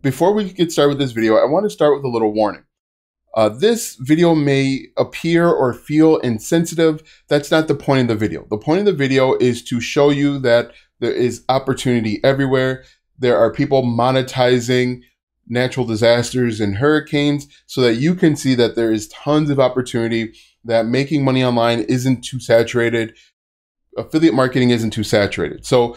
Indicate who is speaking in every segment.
Speaker 1: before we get started with this video, I want to start with a little warning. This video may appear or feel insensitive. That's not the point of the video. The point of the video is to show you that there is opportunity everywhere. There are people monetizing natural disasters and hurricanes so that you can see that there is tons of opportunity, that making money online isn't too saturated. Affiliate marketing isn't too saturated. So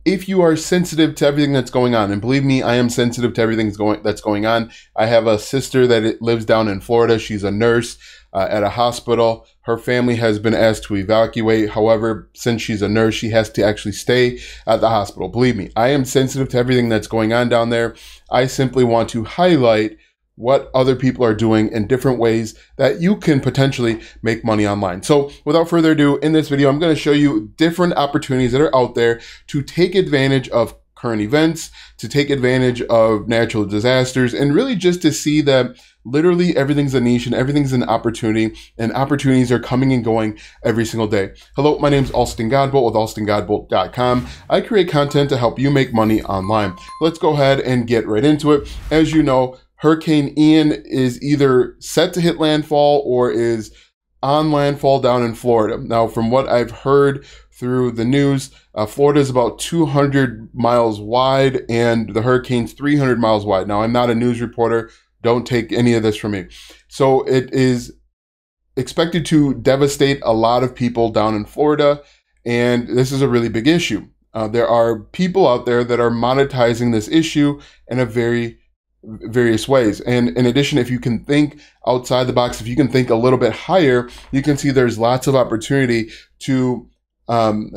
Speaker 1: if you are sensitive to everything that's going on, and believe me, I am sensitive to everything that's going on. I have a sister that lives down in Florida. She's a nurse at a hospital. Her family has been asked to evacuate. However, since she's a nurse, she has to actually stay at the hospital. Believe me, I am sensitive to everything that's going on down there. I simply want to highlight what other people are doing in different ways that you can potentially make money online. So without further ado, in this video, I'm going to show you different opportunities that are out there to take advantage of current events, to take advantage of natural disasters, and really just to see that literally everything's a niche and everything's an opportunity, and opportunities are coming and going every single day. Hello, my name is Alston Godbolt with alstongodbolt.com. I create content to help you make money online. Let's go ahead and get right into it. As you know, Hurricane Ian is either set to hit landfall or is on landfall down in Florida. Now, from what I've heard through the news, Florida is about 200 miles wide and the hurricane's 300 miles wide. Now, I'm not a news reporter. Don't take any of this from me. So it is expected to devastate a lot of people down in Florida, and this is a really big issue. There are people out there that are monetizing this issue in a various ways. And in addition, if you can think outside the box, if you can think a little bit higher, you can see there's lots of opportunity to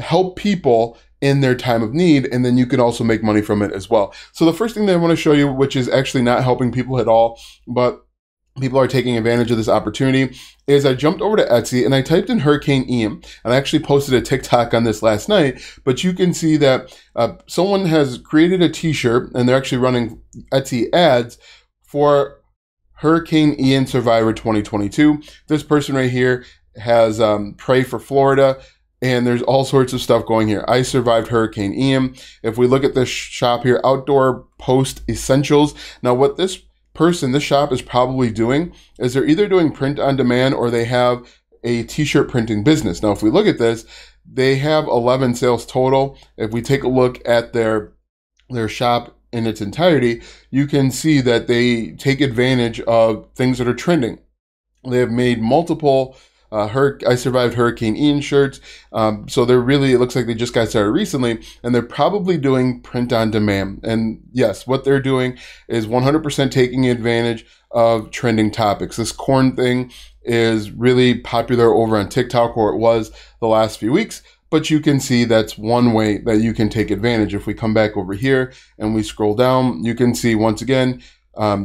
Speaker 1: help people in their time of need, and then you can also make money from it as well. So the first thing that I want to show you, which is actually not helping people at all, but people are taking advantage of this opportunity, is I jumped over to Etsy and I typed in Hurricane Ian, and I actually posted a TikTok on this last night, but you can see that someone has created a t-shirt and they're actually running Etsy ads for Hurricane Ian Survivor 2022. This person right here has Pray for Florida, and there's all sorts of stuff going here. I survived Hurricane Ian. If we look at this shop here, Outdoor Post Essentials. Now what this shop is probably doing is they're either doing print on demand or they have a t-shirt printing business. Now, if we look at this, they have 11 sales total. If we take a look at their shop in its entirety, you can see that they take advantage of things that are trending. They have made multiple I survived Hurricane Ian shirts. So they're really, it looks like they just got started recently, and they're probably doing print on demand. And yes, what they're doing is 100% taking advantage of trending topics. This corn thing is really popular over on TikTok, or it was the last few weeks. But you can see that's one way that you can take advantage. If we come back over here and we scroll down, you can see once again,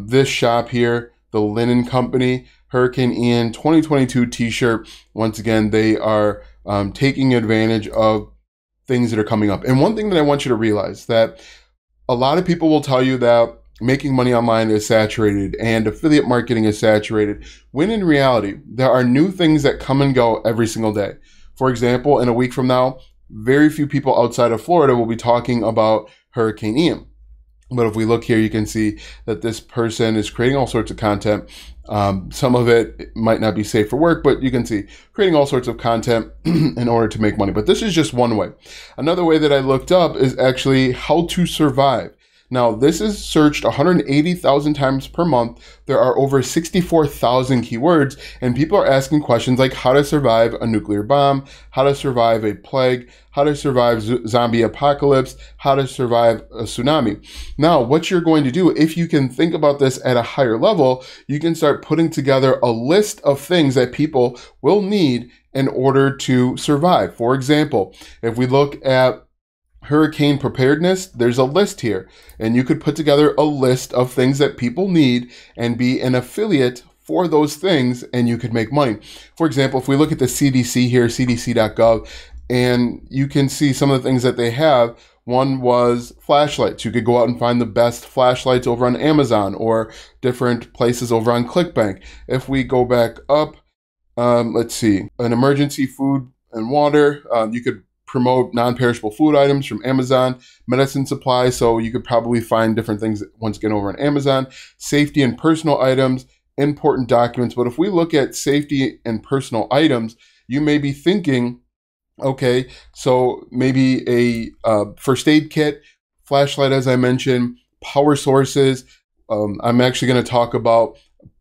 Speaker 1: this shop here, the Linen Company, Hurricane Ian 2022 t-shirt. Once again, they are taking advantage of things that are coming up. And one thing that I want you to realize, that a lot of people will tell you that making money online is saturated and affiliate marketing is saturated, when in reality, there are new things that come and go every single day. For example, in a week from now, very few people outside of Florida will be talking about Hurricane Ian. But if we look here, you can see that this person is creating all sorts of content. Some of it might not be safe for work, but you can see creating all sorts of content in order to make money. But this is just one way. Another way that I looked up is actually how to survive. Now, this is searched 180,000 times per month. There are over 64,000 keywords, and people are asking questions like how to survive a nuclear bomb, how to survive a plague, how to survive zombie apocalypse, how to survive a tsunami. Now, what you're going to do, if you can think about this at a higher level, you can start putting together a list of things that people will need in order to survive. For example, if we look at Hurricane Preparedness, there's a list here, and you could put together a list of things that people need and be an affiliate for those things, and you could make money. For example, if we look at the CDC here, cdc.gov, and you can see some of the things that they have. One was flashlights. You could go out and find the best flashlights over on Amazon or different places over on ClickBank. If we go back up, let's see, an emergency food and water, you could promote non-perishable food items from Amazon, medicine supplies, so you could probably find different things once again over on Amazon, safety and personal items, important documents. But if we look at safety and personal items, you may be thinking, okay, so maybe a first aid kit, flashlight, as I mentioned, power sources. I'm actually going to talk about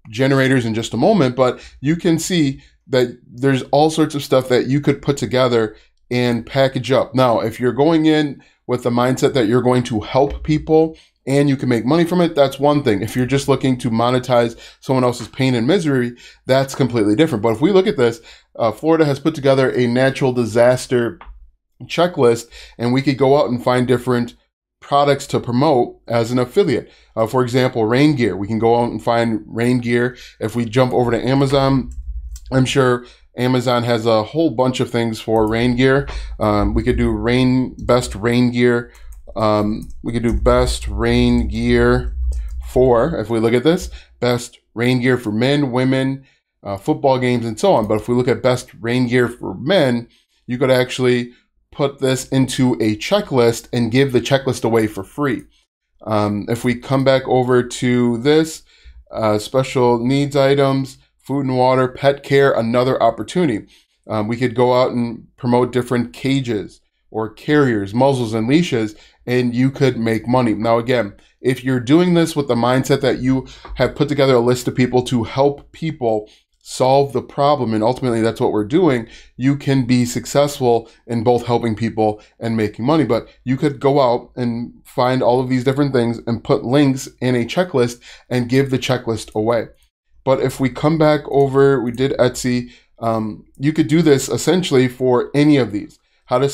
Speaker 1: generators in just a moment, but you can see that there's all sorts of stuff that you could put together and package up. Now, if you're going in with the mindset that you're going to help people and you can make money from it, that's one thing. If you're just looking to monetize someone else's pain and misery, that's completely different. But if we look at this, Florida has put together a natural disaster checklist, and we could go out and find different products to promote as an affiliate. For example, rain gear. We can go out and find rain gear. If we jump over to Amazon, I'm sure Amazon has a whole bunch of things for rain gear. We could do best rain gear. We could do best rain gear for, if we look at this, best rain gear for men, women, football games, and so on. But if we look at best rain gear for men, you could actually put this into a checklist and give the checklist away for free. If we come back over to this, special needs items, food and water, pet care, another opportunity. We could go out and promote different cages or carriers, muzzles, and leashes, and you could make money. Now, again, if you're doing this with the mindset that you have put together a list of people to help people solve the problem, and ultimately that's what we're doing, you can be successful in both helping people and making money. But you could go out and find all of these different things and put links in a checklist and give the checklist away. But if we come back over, we did Etsy, you could do this essentially for any of these. How to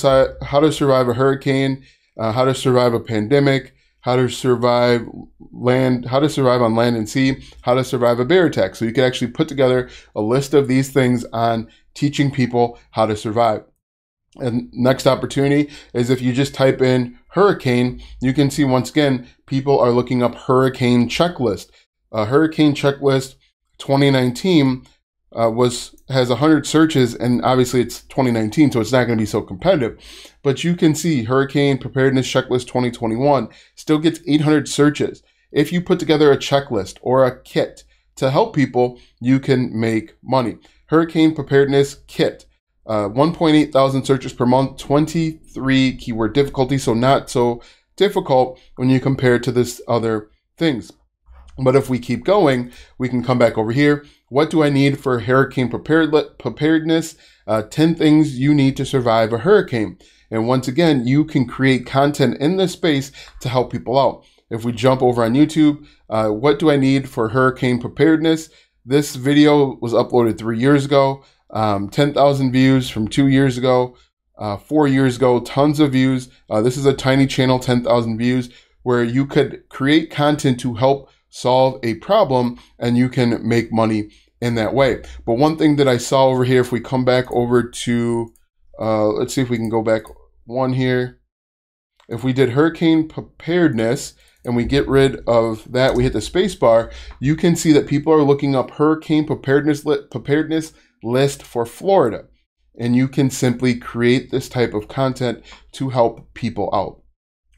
Speaker 1: survive a hurricane, how to survive a pandemic, how to survive on land and sea, how to survive a bear attack. So you can actually put together a list of these things on teaching people how to survive. And next opportunity is if you just type in hurricane, you can see once again, people are looking up hurricane checklist. Hurricane checklist 2019 has 100 searches, and obviously it's 2019, so it's not going to be so competitive. But you can see Hurricane Preparedness Checklist 2021 still gets 800 searches. If you put together a checklist or a kit to help people, you can make money. Hurricane Preparedness Kit, 1.8 thousand searches per month, 23 keyword difficulty, so not so difficult when you compare it to this other things. But if we keep going, we can come back over here. What do I need for hurricane preparedness? 10 things you need to survive a hurricane. And once again, you can create content in this space to help people out. If we jump over on YouTube, what do I need for hurricane preparedness? This video was uploaded 3 years ago, 10,000 views from 2 years ago, 4 years ago, tons of views. This is a tiny channel, 10,000 views, where you could create content to help solve a problem, and you can make money in that way. But one thing that I saw over here, if we come back over to, let's see if we can go back one here. If we did hurricane preparedness and we get rid of that, we hit the space bar, you can see that people are looking up hurricane preparedness list for Florida. And you can simply create this type of content to help people out.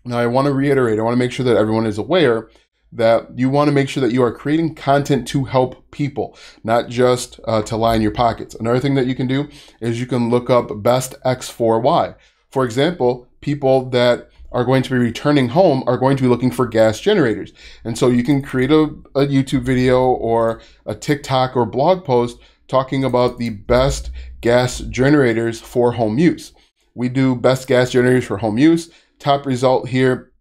Speaker 1: Now, I want to reiterate, I want to make sure that everyone is aware that you want to make sure that you are creating content to help people, not just to line your pockets. Another thing that you can do is you can look up best X for Y. For example, people that are going to be returning home are going to be looking for gas generators. And so you can create a YouTube video or a TikTok or blog post talking about the best gas generators for home use. We do best gas generators for home use. Top result here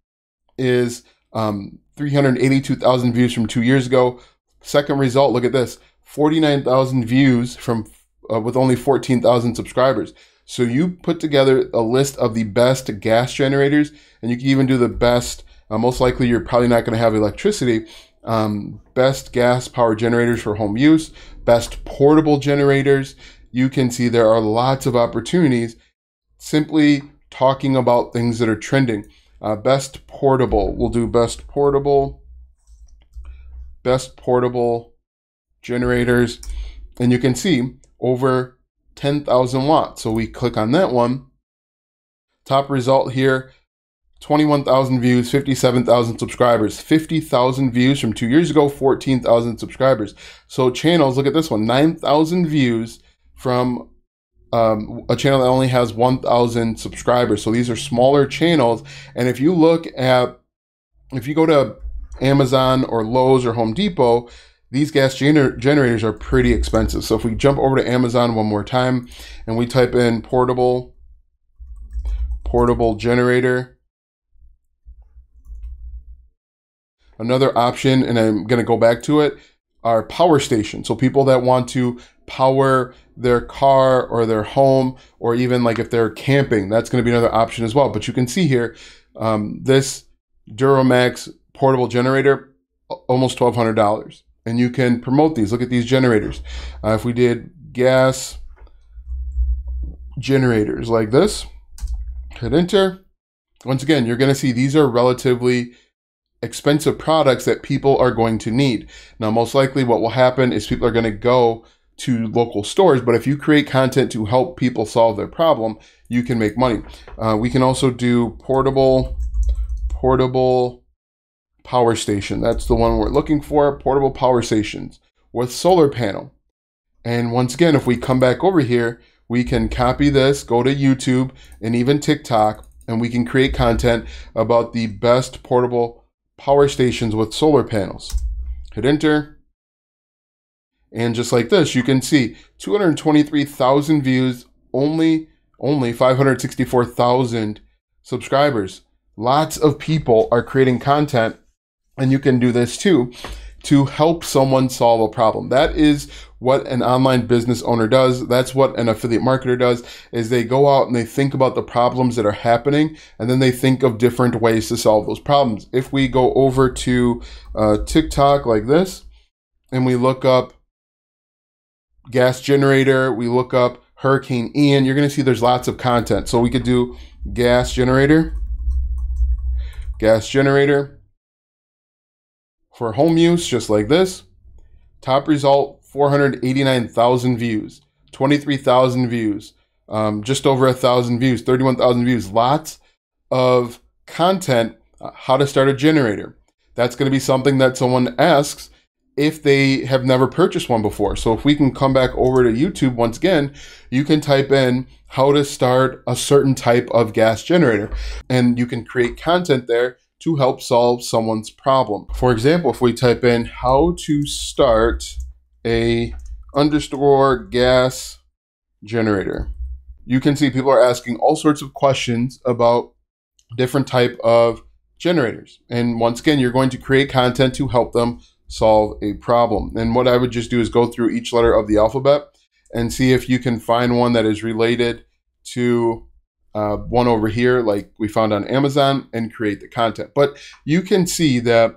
Speaker 1: is 382,000 views from 2 years ago. Second result, look at this, 49,000 views from with only 14,000 subscribers. So you put together a list of the best gas generators, and you can even do the best, most likely you're probably not going to have electricity, best gas power generators for home use, best portable generators. You can see there are lots of opportunities simply talking about things that are trending. Best portable, we'll do best portable generators, and you can see over 10,000 watts. So we click on that one, Top result here, 21,000 views, 57,000 subscribers. 50,000 views from 2 years ago, 14,000 subscribers. So channels, look at this one, 9,000 views from a channel that only has 1,000 subscribers. So these are smaller channels. And if you go to Amazon or Lowe's or Home Depot, these gas generators are pretty expensive. So if we jump over to Amazon one more time and we type in portable generator, another option, and I'm going to go back to it, are power stations. So people that want to power their car or their home, or even like if they're camping, that's going to be another option as well. But you can see here, this Duramax portable generator, almost $1,200. And you can promote these. Look at these generators. If we did gas generators like this, hit enter. Once again, you're going to see these are relatively expensive products that people are going to need. Now, most likely what will happen is people are going to go to local stores, but if you create content to help people solve their problem, you can make money. We can also do portable power station. That's the one we're looking for, portable power stations with solar panel. And once again, if we come back over here, we can copy this, go to YouTube and even TikTok, and we can create content about the best portable power stations with solar panels. Hit enter. And just like this, you can see 223,000 views, only 564,000 subscribers. Lots of people are creating content, and you can do this too, to help someone solve a problem. That is what an online business owner does. That's what an affiliate marketer does, is they go out and they think about the problems that are happening, and then they think of different ways to solve those problems. If we go over to TikTok like this, and we look up gas generator, we look up Hurricane Ian, you're going to see there's lots of content. So we could do gas generator for home use, just like this. Top result, 489,000 views, 23,000 views, just over 1,000 views, 31,000 views. Lots of content, how to start a generator. That's going to be something that someone asks if they have never purchased one before. So if we can come back over to YouTube once again, you can type in how to start a certain type of gas generator, and you can create content there to help solve someone's problem. For example, if we type in how to start a _ gas generator, you can see people are asking all sorts of questions about different type of generators. And once again, you're going to create content to help them solve a problem. And what I would just do is go through each letter of the alphabet and see if you can find one that is related to one over here, like we found on Amazon, and create the content. But you can see that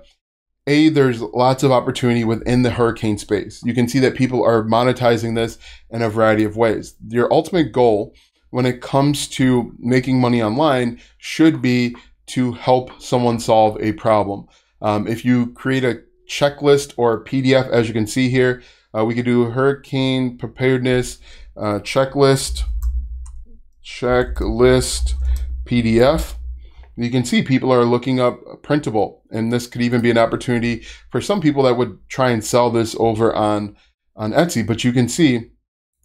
Speaker 1: there's lots of opportunity within the hurricane space. You can see that people are monetizing this in a variety of ways. Your ultimate goal when it comes to making money online should be to help someone solve a problem. If you create a checklist or PDF, as you can see here, we could do hurricane preparedness checklist PDF. You can see people are looking up printable, and this could even be an opportunity for some people that would try and sell this over on Etsy. But you can see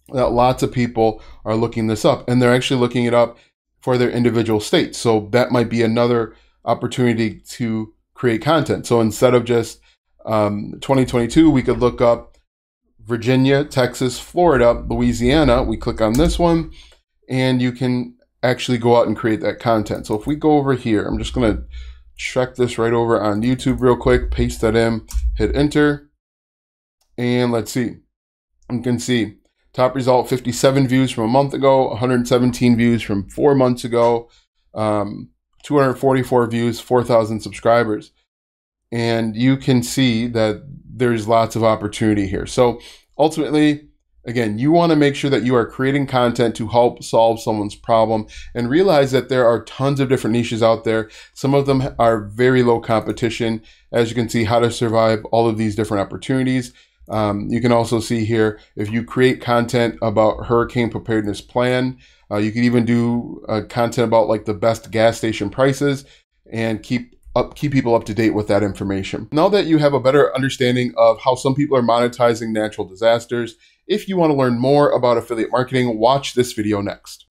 Speaker 1: that lots of people are looking this up, and they're actually looking it up for their individual states. So that might be another opportunity to create content. So instead of just 2022, we could look up Virginia, Texas, Florida, Louisiana. We click on this one, and you can actually go out and create that content. So if we go over here, I'm just going to check this right over on YouTube real quick, paste that in, hit enter, and let's see. You can see top result, 57 views from a month ago, 117 views from 4 months ago, 244 views, 4,000 subscribers. And you can see that there's lots of opportunity here. So ultimately, again, you want to make sure that you are creating content to help solve someone's problem, and realize that there are tons of different niches out there. Some of them are very low competition. As you can see, how to survive all of these different opportunities. You can also see here, if you create content about hurricane preparedness plan, You could even do content about like the best gas station prices and keep people up to date with that information. Now that you have a better understanding of how some people are monetizing natural disasters, if you want to learn more about affiliate marketing, watch this video next.